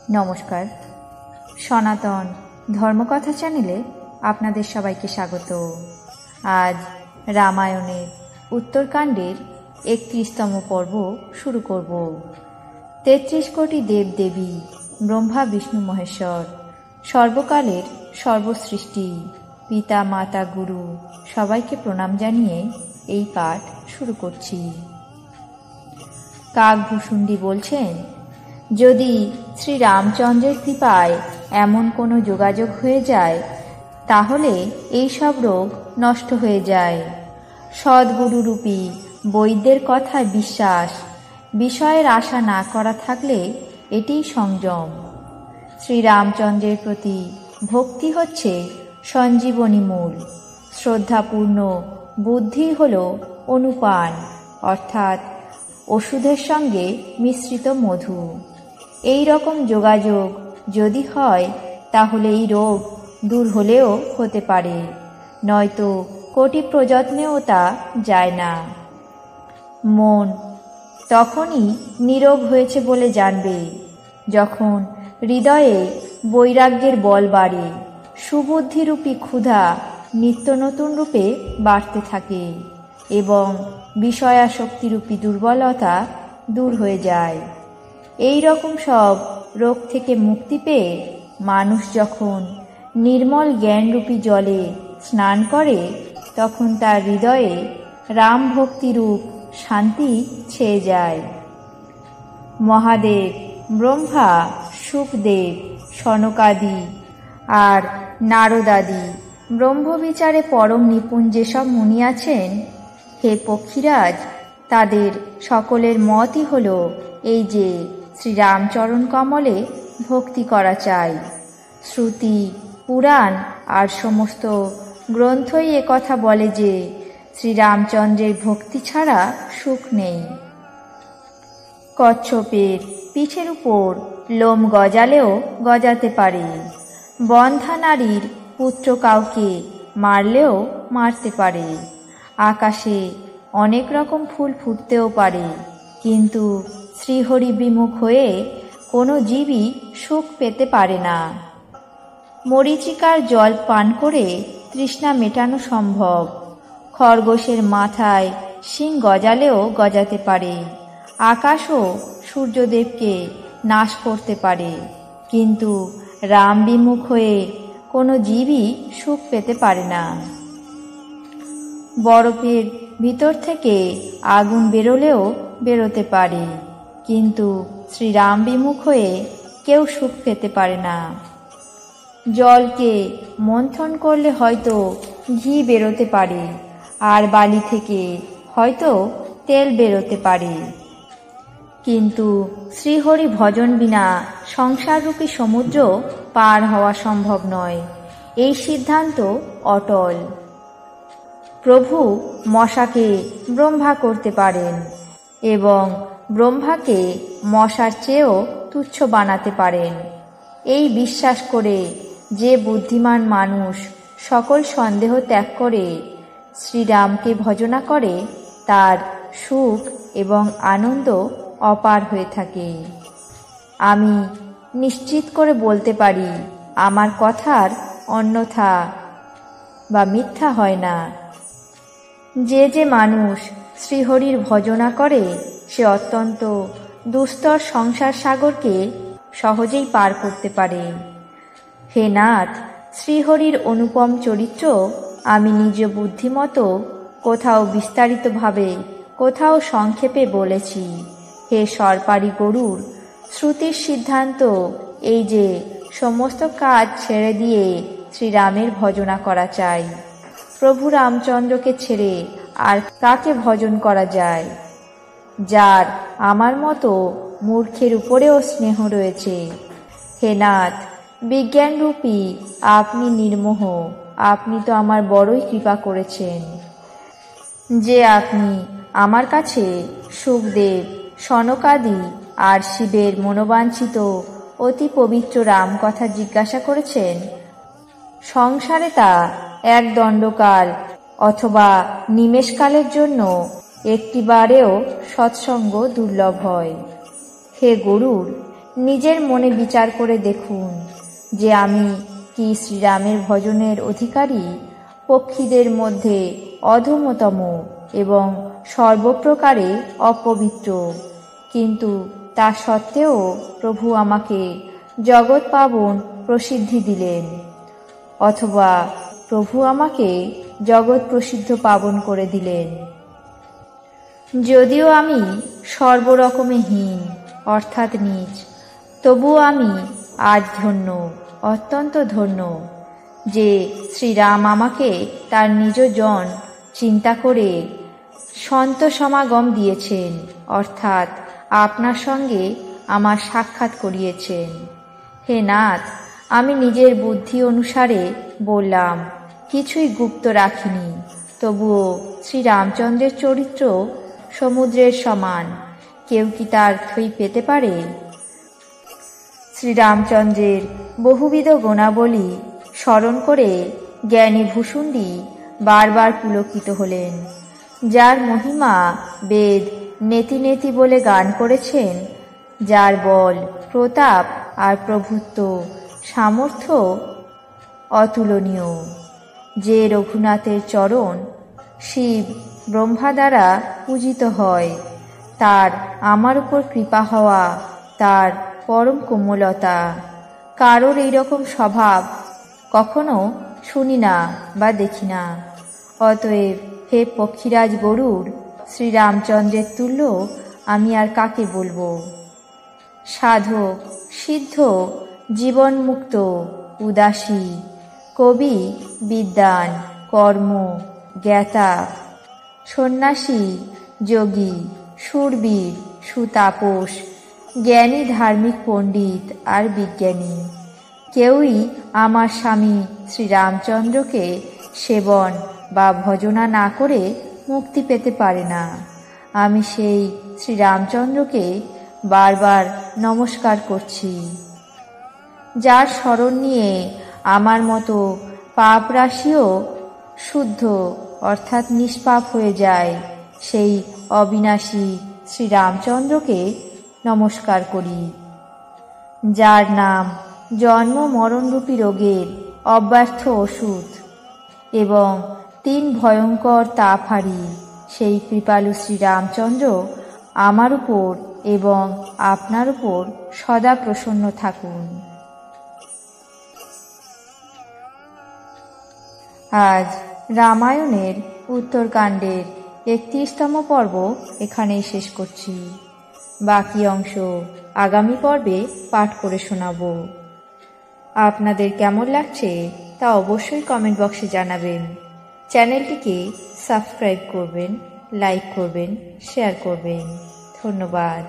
নমস্কার, সনাতন ধর্মকথা চ্যানেলে আপনাদের সবাইকে স্বাগত। আজ রামায়ণের উত্তরকাণ্ডের 31তম পর্ব শুরু করব। 33 কোটি দেবদেবী, ব্রহ্মা বিষ্ণু মহেশ্বর, সর্বকালের সর্বসৃষ্টি, পিতা মাতা গুরু সবাইকে প্রণাম জানিয়ে এই পাঠ শুরু করছি। কাকভূষুণ্ডী বলছেন, যদি শ্রী রামচন্দ্রের কৃপায় এমন কোনো যোগাযোগ হয়ে যায় তাহলে এই সব রোগ নষ্ট হয়ে যায়। সদ্গুরুরূপী বৈদ্যের কথায় বিশ্বাস, বিষয়ের আশা না করা থাকলে এটিই সংযম। শ্রীরামচন্দ্রের প্রতি ভক্তি হচ্ছে সঞ্জীবনী মূল। শ্রদ্ধাপূর্ণ বুদ্ধি হল অনুপান, অর্থাৎ ওষুধের সঙ্গে মিশ্রিত মধু। এই রকম যোগাযোগ যদি হয় তাহলে এই রোগ দূর হলেও হতে পারে, নয়তো কোটি প্রযত্নেও তা যায় না। মন তখনই নীরব হয়েছে বলে জানবে যখন হৃদয়ে বৈরাগ্যের বল বাড়ে, সুবুদ্ধিরূপী ক্ষুধা নিত্য নতুন রূপে বাড়তে থাকে এবং বিষয়াসক্তিরূপী দুর্বলতা দূর হয়ে যায়। এই রকম সব রোগ থেকে মুক্তি পেয়ে মানুষ যখন নির্মল জ্ঞানরূপী জলে স্নান করে তখন তার হৃদয়ে রাম ভক্তিরূপ শান্তি ছেয়ে যায়। মহাদেব, ব্রহ্মা, শুকদেব, সনকাদি আর নারদাদি ব্রহ্মবিচারে পরম নিপুণ যেসব মুনি আছেন, হে পক্ষীরাজ, তাদের সকলের মতই হল এই যে শ্রীরামচরণ কমলে ভক্তি করা চাই। শ্রুতি, পুরাণ আর সমস্ত গ্রন্থই একথা বলে যে শ্রীরামচন্দ্রের ভক্তি ছাড়া সুখ নেই। কচ্ছপের পিঠের উপর লোম গজালেও গজাতে পারে, বন্ধা নারীর পুত্র কাউকে মারলেও মারতে পারে, আকাশে অনেক রকম ফুল ফুটতেও পারে, কিন্তু শ্রীহরি বিমুখ হয়ে কোনো জীবই সুখ পেতে পারে না। মরীচিকার জল পান করে তৃষ্ণা মেটানো সম্ভব, খরগোশের মাথায় শিং গজালেও গজাতে পারে, আকাশও সূর্যদেবকে নাশ করতে পারে, কিন্তু রাম বিমুখ হয়ে কোনো জীবই সুখ পেতে পারে না। বরফের ভিতর থেকে আগুন বেরোলেও বেরোতে পারে, কিন্তু শ্রীরাম বিমুখ হয়ে কেউ সুখ পেতে পারে না। জলকে মন্থন করলে হয়তো ঘি বেরোতে পারে, আর বালি থেকে হয়তো তেল বেরোতে পারে, কিন্তু শ্রীহরি ভজন বিনা সংসাররূপী সমুদ্র পার হওয়া সম্ভব নয়। এই সিদ্ধান্ত অটল। প্রভু মশাকে ব্রহ্মা করতে পারেন এবং ব্রহ্মাকে মশার চেয়েও তুচ্ছ বানাতে পারেন। এই বিশ্বাস করে যে বুদ্ধিমান মানুষ সকল সন্দেহ ত্যাগ করে শ্রীরামকে ভজনা করে তার সুখ এবং আনন্দ অপার হয়ে থাকে। আমি নিশ্চিত করে বলতে পারি, আমার কথার অন্যথা বা মিথ্যা হয় না। যে মানুষ শ্রীহরির ভজনা করে সে অত্যন্ত দুস্তর সংসার সাগরকে সহজেই পার করতে পারে। হে নাথ, শ্রীহরির অনুপম চরিত্র আমি নিজ বুদ্ধিমতো কোথাও বিস্তারিতভাবে, কোথাও সংক্ষেপে বলেছি। হে সর্পারি গরুর, শ্রুতির সিদ্ধান্ত এই যে সমস্ত কাজ ছেড়ে দিয়ে শ্রীরামের ভজনা করা চাই। প্রভু রামচন্দ্রকে ছেড়ে আর কাকে ভজন করা যায়? যার আমার মতো মূর্খের উপরেও স্নেহ রয়েছে। হে নাথ, বিজ্ঞানরূপী আপনি নির্মোহ, আপনি তো আমার বড়ই কৃপা করেছেন যে আপনি আমার কাছে শুকদেব, সনকাদি আর শিবের মনোবাঞ্ছিত অতি পবিত্র রাম কথা জিজ্ঞাসা করেছেন। সংসারে তা এক দণ্ডকাল অথবা নিমেষকালের জন্য একটিবারেও সৎসঙ্গ দুর্লভ হয়। হে গরুর, নিজের মনে বিচার করে দেখুন যে আমি কি শ্রীরামের ভজনের অধিকারী পক্ষীদের মধ্যে অধমতম এবং সর্বপ্রকারে অপবিত্র, কিন্তু তা সত্ত্বেও প্রভু আমাকে জগৎ পাবন প্রসিদ্ধি দিলেন, অথবা প্রভু আমাকে জগৎ প্রসিদ্ধ পাবন করে দিলেন। যদিও আমি সর্বরকমে হীন অর্থাৎ নীচ, তবুও আমি আজ ধন্য, অত্যন্ত ধন্য যে শ্রীরাম আমাকে তার নিজ জন চিন্তা করে সন্ত সমাগম দিয়েছেন, অর্থাৎ আপনার সঙ্গে আমার সাক্ষাৎ করিয়েছেন। হে নাথ, আমি নিজের বুদ্ধি অনুসারে বললাম, কিছুই গুপ্ত রাখিনি, তবুও শ্রীরামচন্দ্রের চরিত্র সমুদ্রের সমান, কেউ কি তার থই পেতে পারে? শ্রীরামচন্দ্রের বহুবিধ গুণাবলী স্মরণ করে জ্ঞানী ভূষুণ্ডী বারবার পুলকিত হলেন। যার মহিমা বেদ নেতি নেতি বলে গান করেছেন, যার বল, প্রতাপ আর প্রভুত্ব সামর্থ্য অতুলনীয়, যে রঘুনাথের চরণ শিব ব্রহ্মা দ্বারা পূজিত হয়, তার আমার উপর কৃপা হওয়া, তার পরম কোমলতা, কারোর এইরকম স্বভাব কখনো শুনি না বা দেখি না। অতএব হে পক্ষীরাজ গরুড়, শ্রীরামচন্দ্রের তুল্য আমি আর কাকে বলবো? সাধক, সিদ্ধ, জীবনমুক্ত, উদাসী, কবি, বিদ্বান, কর্ম, জ্ঞাতা, সন্ন্যাসী, যোগী, শূরবীর, সুতাপস, জ্ঞানী, ধার্মিক, পণ্ডিত আর বিজ্ঞানী, কেউই আমার স্বামী শ্রীরামচন্দ্রকে সেবন বা ভজনা না করে মুক্তি পেতে পারে না। আমি সেই শ্রীরামচন্দ্রকে বারবার নমস্কার করছি, যার স্মরণ নিয়ে আমার মতো পাপরাশিও শুদ্ধ অর্থাৎ নিষ্পাপ হয়ে যায়। সেই অবিনাশী শ্রীরামচন্দ্রকে নমস্কার করি, যার নাম জন্ম মরণরূপী রোগের অব্যর্থ ওষুধ এবং 3 ভয়ঙ্কর তাপহারী। সেই কৃপালু শ্রীরামচন্দ্র আমার উপর এবং আপনার উপর সদা প্রসন্ন থাকুন। আজ রামায়ণের উত্তরকাণ্ডের 31তম পর্ব এখানেই শেষ করছি। বাকি অংশ আগামী পর্বে পাঠ করে শোনাব। আপনাদের কেমন লাগছে তা অবশ্যই কমেন্ট বক্সে জানাবেন। চ্যানেলটিকে সাবস্ক্রাইব করবেন, লাইক করবেন, শেয়ার করবেন। ধন্যবাদ।